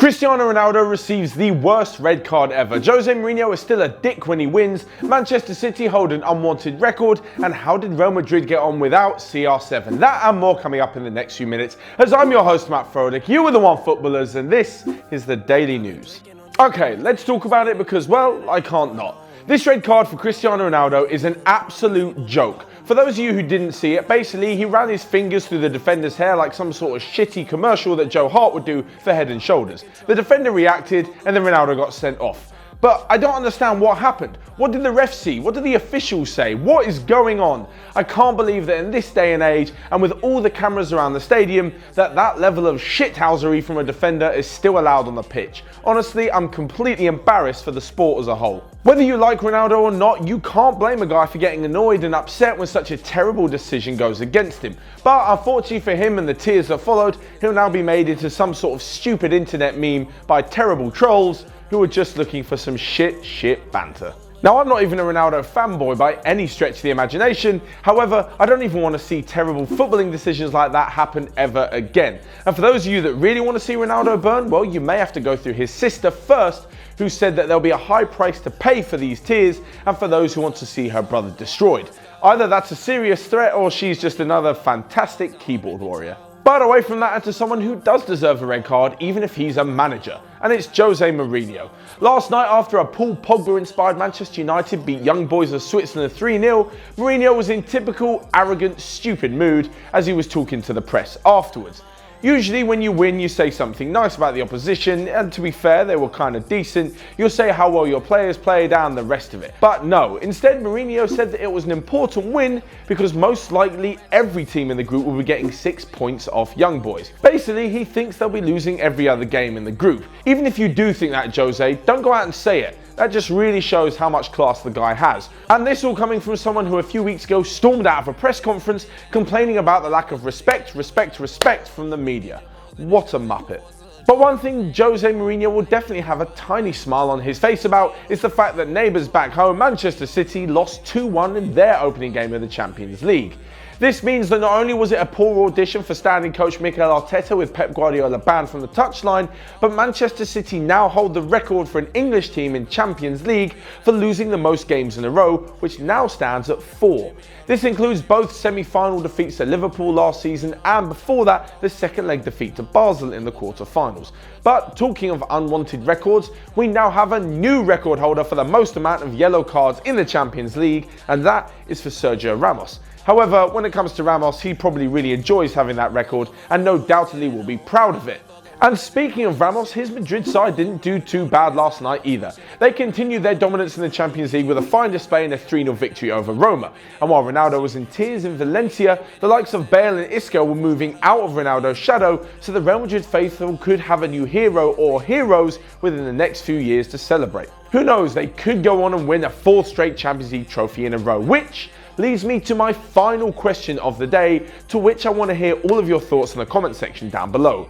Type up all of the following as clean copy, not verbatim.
Cristiano Ronaldo receives the worst red card ever. Jose Mourinho is still a dick when he wins. Manchester City hold an unwanted record. And how did Real Madrid get on without CR7? That and more coming up in the next few minutes. As I'm your host, Matt Frodick, you are the Onefootballers, and this is the Daily News. Okay, let's talk about it because, well, I can't not. This red card for Cristiano Ronaldo is an absolute joke. For those of you who didn't see it, basically he ran his fingers through the defender's hair like some sort of shitty commercial that Joe Hart would do for Head and Shoulders. The defender reacted and then Ronaldo got sent off. But I don't understand what happened. What did the refs see? What did the officials say? What is going on? I can't believe that in this day and age, and with all the cameras around the stadium, that level of shithousery from a defender is still allowed on the pitch. Honestly, I'm completely embarrassed for the sport as a whole. Whether you like Ronaldo or not, you can't blame a guy for getting annoyed and upset when such a terrible decision goes against him. But unfortunately for him and the tears that followed, he'll now be made into some sort of stupid internet meme by terrible trolls who are just looking for some shit banter. Now, I'm not even a Ronaldo fanboy by any stretch of the imagination. However, I don't even want to see terrible footballing decisions like that happen ever again. And for those of you that really want to see Ronaldo burn, well, you may have to go through his sister first, who said that there'll be a high price to pay for these tears and for those who want to see her brother destroyed. Either that's a serious threat or she's just another fantastic keyboard warrior. But away from that, and to someone who does deserve a red card, even if he's a manager, and it's Jose Mourinho. Last night, after a Paul Pogba-inspired Manchester United beat young boys of Switzerland 3-0, Mourinho was in typical arrogant, stupid mood as he was talking to the press afterwards. Usually when you win, you say something nice about the opposition, and to be fair, they were kind of decent. You'll say how well your players played and the rest of it. But no, instead Mourinho said that it was an important win because most likely every team in the group will be getting 6 points off young boys. Basically, he thinks they'll be losing every other game in the group. Even if you do think that, Jose, don't go out and say it. That just really shows how much class the guy has. And this all coming from someone who a few weeks ago stormed out of a press conference complaining about the lack of respect from the media. What a muppet. But one thing Jose Mourinho will definitely have a tiny smile on his face about is the fact that neighbours back home, Manchester City, lost 2-1 in their opening game of the Champions League. This means that not only was it a poor audition for standing coach Mikel Arteta with Pep Guardiola banned from the touchline, but Manchester City now hold the record for an English team in Champions League for losing the most games in a row, which now stands at 4. This includes both semi-final defeats to Liverpool last season and before that, the second leg defeat to Basel in the quarter-finals. But talking of unwanted records, we now have a new record holder for the most amount of yellow cards in the Champions League, and that is for Sergio Ramos. However, when it comes to Ramos, he probably really enjoys having that record and no doubtedly will be proud of it. And speaking of Ramos, his Madrid side didn't do too bad last night either. They continued their dominance in the Champions League with a fine display in a 3-0 victory over Roma. And while Ronaldo was in tears in Valencia, the likes of Bale and Isco were moving out of Ronaldo's shadow, so the Real Madrid faithful could have a new hero or heroes within the next few years to celebrate. Who knows, they could go on and win a 4th straight Champions League trophy in a row, which leads me to my final question of the day, to which I want to hear all of your thoughts in the comment section down below.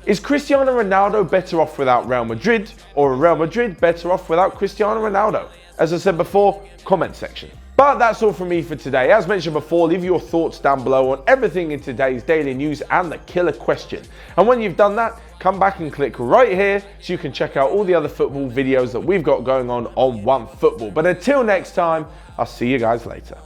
Is Cristiano Ronaldo better off without Real Madrid, or Real Madrid better off without Cristiano Ronaldo? As I said before, comment section. But that's all from me for today. As mentioned before, leave your thoughts down below on everything in today's daily news and the killer question. And when you've done that, come back and click right here so you can check out all the other football videos that we've got going on Onefootball. But until next time, I'll see you guys later.